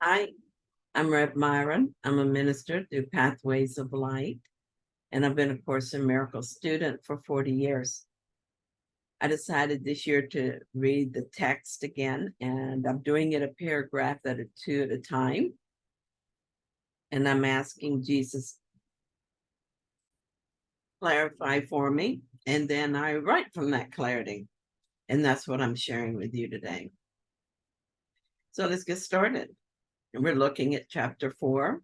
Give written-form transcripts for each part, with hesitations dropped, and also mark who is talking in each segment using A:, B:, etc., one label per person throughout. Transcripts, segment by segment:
A: Hi, I'm Rev Myron. I'm a minister through Pathways of Light, and I've been a Course in Miracles student for 40 years. I decided this year to read the text again, and I'm doing it a paragraph at a two at a time. And I'm asking Jesus clarify for me, and then I write from that clarity. And that's what I'm sharing with you today. So let's get started. And we're looking at chapter 4,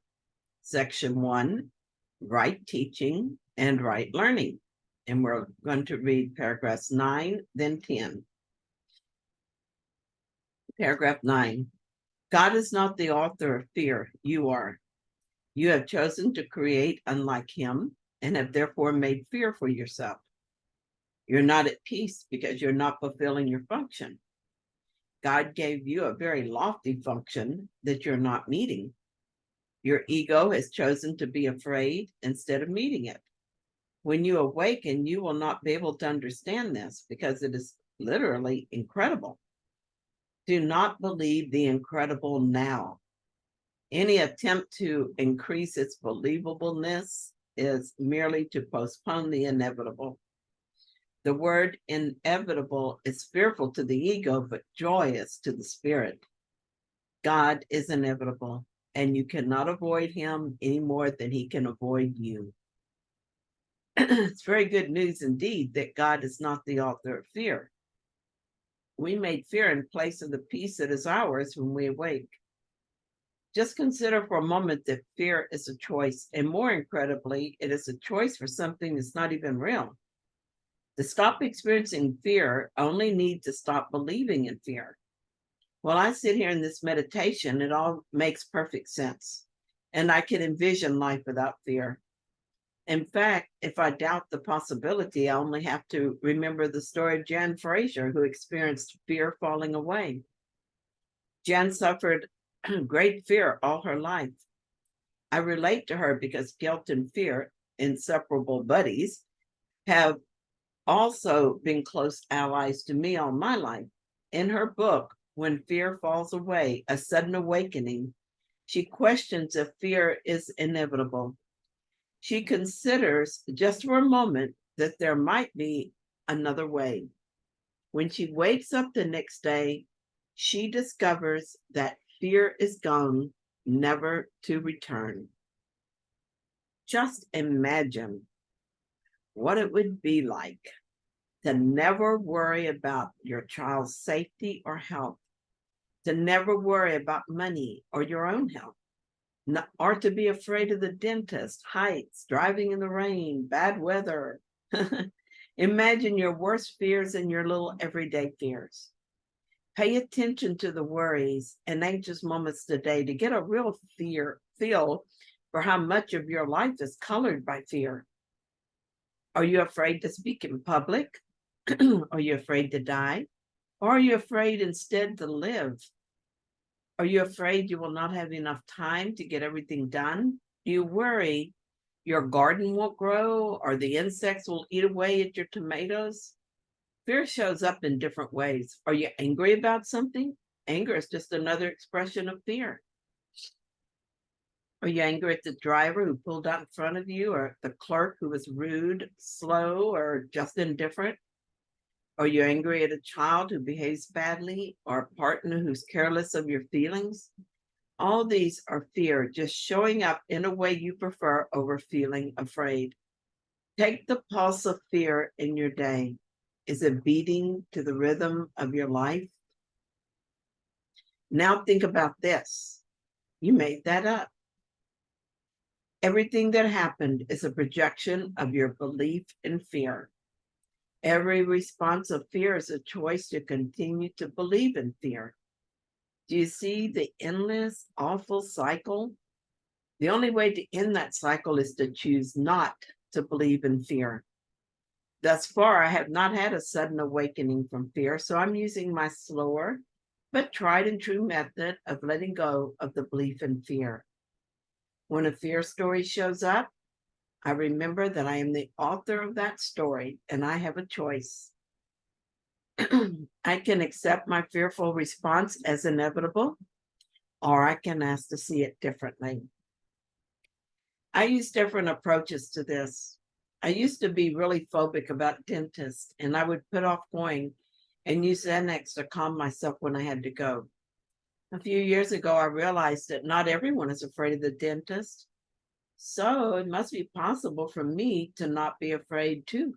A: section 1, right teaching and right learning. And we're going to read paragraphs 9, then 10. Paragraph 9. God is not the author of fear, you are. You have chosen to create unlike him and have therefore made fear for yourself. You're not at peace because you're not fulfilling your function. God gave you a very lofty function that you're not meeting. Your ego has chosen to be afraid instead of meeting it. When you awaken, you will not be able to understand this because it is literally incredible. Do not believe the incredible now. Any attempt to increase its believableness is merely to postpone the inevitable. The word inevitable is fearful to the ego, but joyous to the spirit. God is inevitable, and you cannot avoid him any more than he can avoid you. It's very good news indeed that God is not the author of fear. We made fear in place of the peace that is ours when we awake. Just consider for a moment that fear is a choice, and more incredibly, it is a choice for something that's not even real. To stop experiencing fear, only need to stop believing in fear. While I sit here in this meditation, it all makes perfect sense, and I can envision life without fear. In fact, if I doubt the possibility, I only have to remember the story of Jan Fraser, who experienced fear falling away. Jan suffered great fear all her life. I relate to her because guilt and fear, inseparable buddies, have also been close allies to me all my life. In her book, When Fear Falls Away, A Sudden Awakening, she questions if fear is inevitable. She considers just for a moment that there might be another way. When she wakes up the next day, she discovers that fear is gone, never to return. Just imagine what it would be like to never worry about your child's safety or health, to never worry about money or your own health, or to be afraid of the dentist, heights, driving in the rain, bad weather. Imagine your worst fears and your little everyday fears. Pay attention to the worries and anxious moments today to get a real feel for how much of your life is colored by fear. Are you afraid to speak in public? Are you afraid to die? Or are you afraid instead to live? Are you afraid you will not have enough time to get everything done? Do you worry your garden won't grow or the insects will eat away at your tomatoes? Fear shows up in different ways. Are you angry about something? Anger is just another expression of fear. Are you angry at the driver who pulled out in front of you, or the clerk who was rude, slow, or just indifferent? Are you angry at a child who behaves badly, or a partner who's careless of your feelings? All these are fear, just showing up in a way you prefer over feeling afraid. Take the pulse of fear in your day. Is it beating to the rhythm of your life? Now think about this. You made that up. Everything that happened is a projection of your belief in fear. Every response of fear is a choice to continue to believe in fear. Do you see the endless, awful cycle? The only way to end that cycle is to choose not to believe in fear. Thus far, I have not had a sudden awakening from fear, so I'm using my slower but tried and true method of letting go of the belief in fear. When a fear story shows up, I remember that I am the author of that story and I have a choice. I can accept my fearful response as inevitable, or I can ask to see it differently. I use different approaches to this. I used to be really phobic about dentists, and I would put off going and use Xanax to calm myself when I had to go. A few years ago, I realized that not everyone is afraid of the dentist. So it must be possible for me to not be afraid too.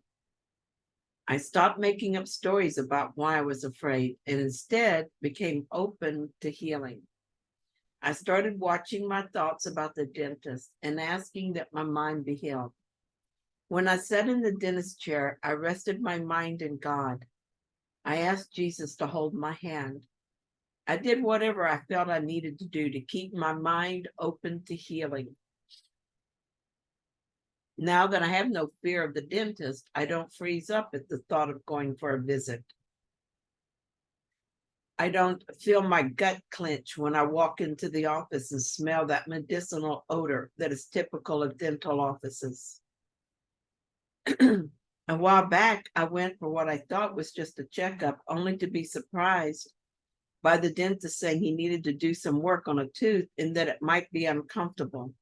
A: I stopped making up stories about why I was afraid and instead became open to healing. I started watching my thoughts about the dentist and asking that my mind be healed. When I sat in the dentist chair, I rested my mind in God. I asked Jesus to hold my hand. I did whatever I felt I needed to do to keep my mind open to healing. Now that I have no fear of the dentist, I don't freeze up at the thought of going for a visit. I don't feel my gut clench when I walk into the office and smell that medicinal odor that is typical of dental offices. A while back, I went for what I thought was just a checkup, only to be surprised by the dentist saying he needed to do some work on a tooth and that it might be uncomfortable.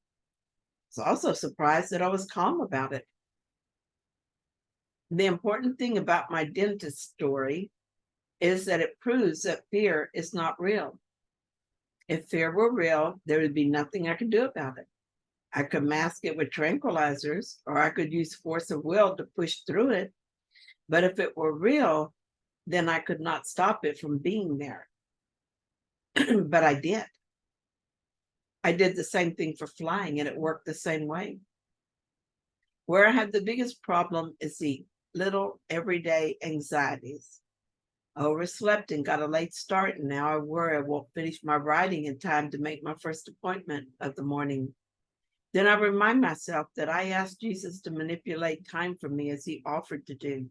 A: I was also surprised that I was calm about it. The important thing about my dentist story is that it proves that fear is not real. If fear were real, there would be nothing I could do about it. I could mask it with tranquilizers, or I could use force of will to push through it. But if it were real, then I could not stop it from being there. But I did. I did the same thing for flying, and it worked the same way. Where I have the biggest problem is the little everyday anxieties. I overslept and got a late start, and now I worry I won't finish my writing in time to make my first appointment of the morning. Then I remind myself that I asked Jesus to manipulate time for me as he offered to do.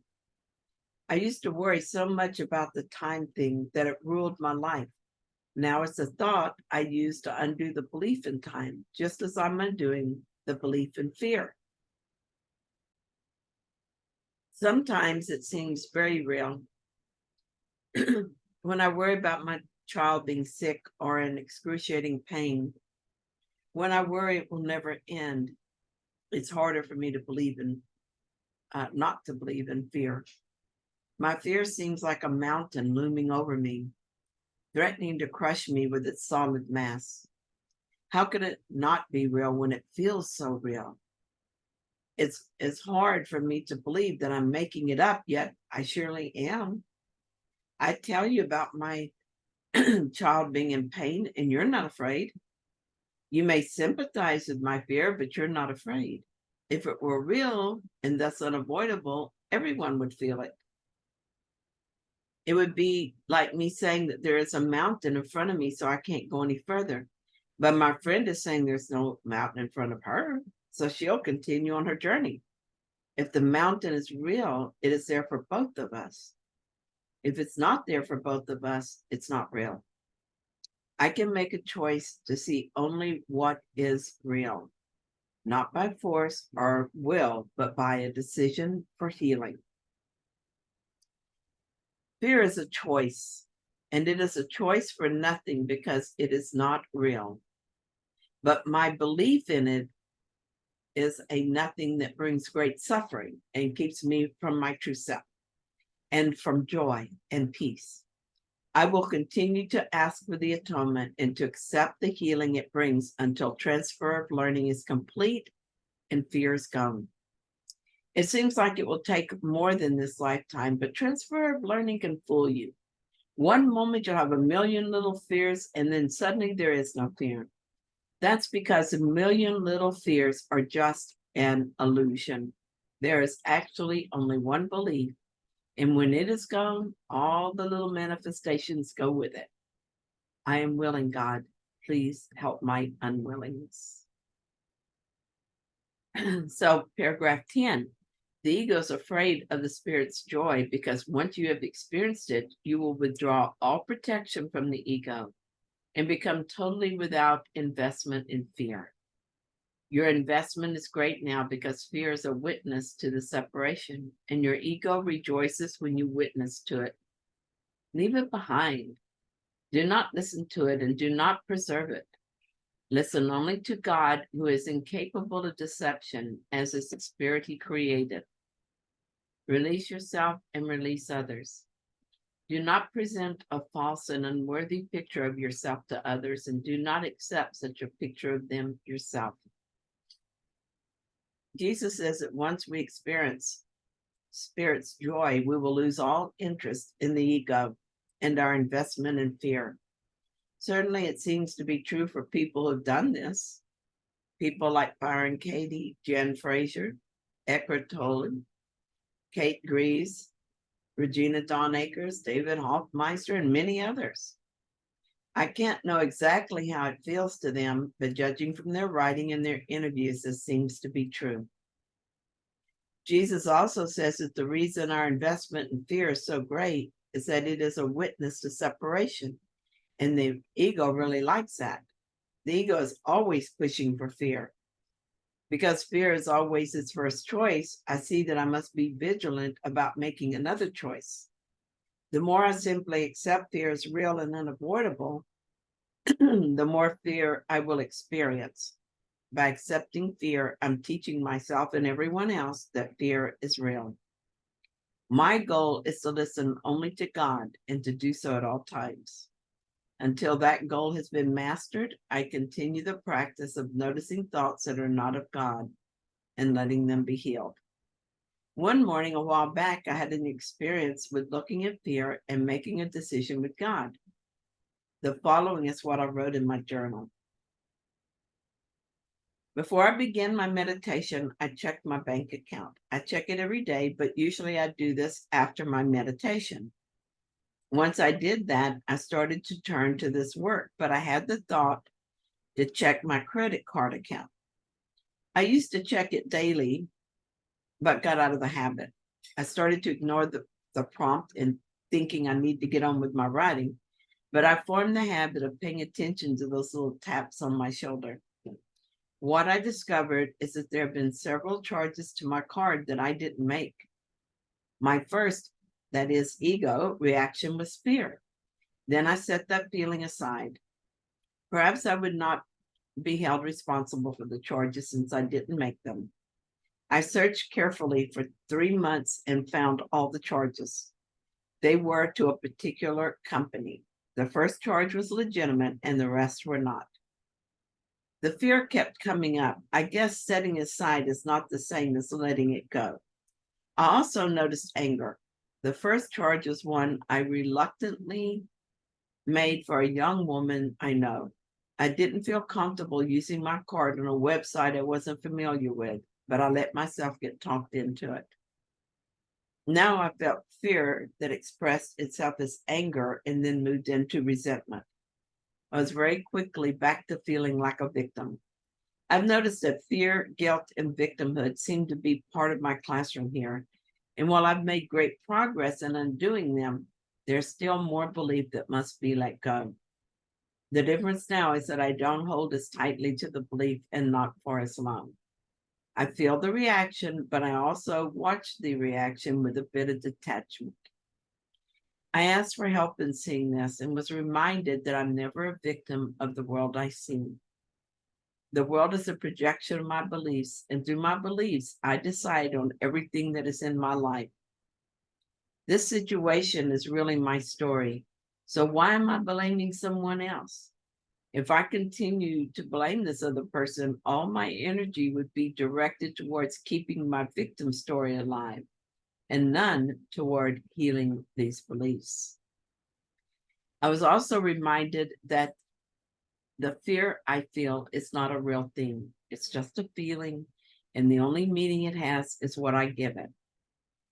A: I used to worry so much about the time thing that it ruled my life. Now it's a thought I use to undo the belief in time, just as I'm undoing the belief in fear. Sometimes it seems very real. When I worry about my child being sick or in excruciating pain, when I worry it will never end, it's harder for me to believe in, not to believe in fear. My fear seems like a mountain looming over me, threatening to crush me with its solid mass. How could it not be real when it feels so real? It's hard for me to believe that I'm making it up, yet I surely am. I tell you about my child being in pain, and you're not afraid. You may sympathize with my fear, but you're not afraid. If it were real and thus unavoidable, everyone would feel it. It would be like me saying that there is a mountain in front of me, so I can't go any further. But my friend is saying there's no mountain in front of her, so she'll continue on her journey. If the mountain is real, it is there for both of us. If it's not there for both of us, it's not real. I can make a choice to see only what is real, not by force or will, but by a decision for healing. Fear is a choice, and it is a choice for nothing because it is not real. But my belief in it is a nothing that brings great suffering and keeps me from my true self and from joy and peace. I will continue to ask for the atonement and to accept the healing it brings until transfer of learning is complete and fear is gone. It seems like it will take more than this lifetime, but transfer of learning can fool you. One moment you'll have a million little fears, and then suddenly there is no fear. That's because a million little fears are just an illusion. There is actually only one belief, and when it is gone, all the little manifestations go with it. I am willing, God. Please help my unwillingness. So, paragraph 10. The ego is afraid of the spirit's joy because once you have experienced it, you will withdraw all protection from the ego and become totally without investment in fear. Your investment is great now because fear is a witness to the separation, and your ego rejoices when you witness to it. Leave it behind. Do not listen to it and do not preserve it. Listen only to God, who is incapable of deception, as is the spirit he created. Release yourself and release others. Do not present a false and unworthy picture of yourself to others, and do not accept such a picture of them yourself. Jesus says that once we experience Spirit's joy, we will lose all interest in the ego and our investment in fear. Certainly, it seems to be true for people who've done this. People like Byron Katie, Jen Fraser, Eckhart Tolle, Kate Greaves, Regina Dawn Akers, David Hoffmeister, and many others. I can't know exactly how it feels to them, but judging from their writing and their interviews, this seems to be true. Jesus also says that the reason our investment in fear is so great is that it is a witness to separation. And the ego really likes that. The ego is always pushing for fear. Because fear is always its first choice, I see that I must be vigilant about making another choice. The more I simply accept fear as real and unavoidable, the more fear I will experience. By accepting fear, I'm teaching myself and everyone else that fear is real. My goal is to listen only to God and to do so at all times. Until that goal has been mastered, I continue the practice of noticing thoughts that are not of God and letting them be healed. One morning a while back, I had an experience with looking at fear and making a decision with God. The following is what I wrote in my journal. Before I begin my meditation, I check my bank account. I check it every day, but usually I do this after my meditation. Once I did that, I started to turn to this work, but I had the thought to check my credit card account. I used to check it daily, but got out of the habit. I started to ignore the prompt and thinking I need to get on with my writing, but I formed the habit of paying attention to those little taps on my shoulder. What I discovered is that there have been several charges to my card that I didn't make. My first, that is ego, reaction was fear. Then I set that feeling aside. Perhaps I would not be held responsible for the charges since I didn't make them. I searched carefully for 3 months and found all the charges. They were to a particular company. The first charge was legitimate and the rest were not. The fear kept coming up. I guess setting aside is not the same as letting it go. I also noticed anger. The first charge was one I reluctantly made for a young woman I know. I didn't feel comfortable using my card on a website I wasn't familiar with, but I let myself get talked into it. Now I felt fear that expressed itself as anger and then moved into resentment. I was very quickly back to feeling like a victim. I've noticed that fear, guilt, and victimhood seem to be part of my classroom here. And while I've made great progress in undoing them, there's still more belief that must be let go. The difference now is that I don't hold as tightly to the belief and not for as long. I feel the reaction, but I also watch the reaction with a bit of detachment. I asked for help in seeing this and was reminded that I'm never a victim of the world I see. The world is a projection of my beliefs, and through my beliefs, I decide on everything that is in my life. This situation is really my story. So why am I blaming someone else? If I continue to blame this other person, all my energy would be directed towards keeping my victim story alive and none toward healing these beliefs. I was also reminded that the fear I feel is not a real thing. It's just a feeling, and the only meaning it has is what I give it.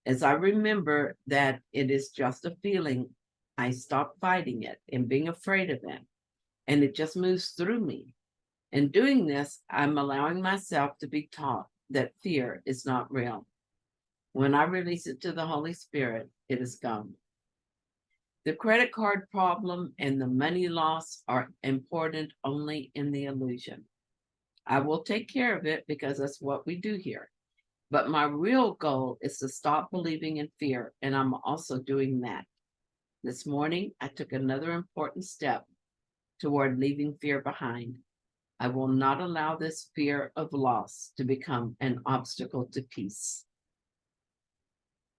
A: As I remember that it is just a feeling, I stop fighting it and being afraid of it, and it just moves through me. In doing this, I'm allowing myself to be taught that fear is not real. When I release it to the Holy Spirit, it is gone. The credit card problem and the money loss are important only in the illusion. I will take care of it because that's what we do here. But my real goal is to stop believing in fear, and I'm also doing that. This morning, I took another important step toward leaving fear behind. I will not allow this fear of loss to become an obstacle to peace.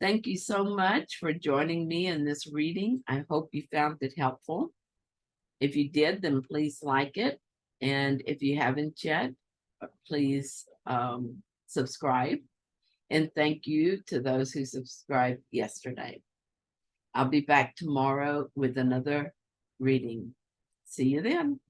A: Thank you so much for joining me in this reading. I hope you found it helpful. If you did, then please like it. And if you haven't yet, please subscribe. And thank you to those who subscribed yesterday. I'll be back tomorrow with another reading. See you then.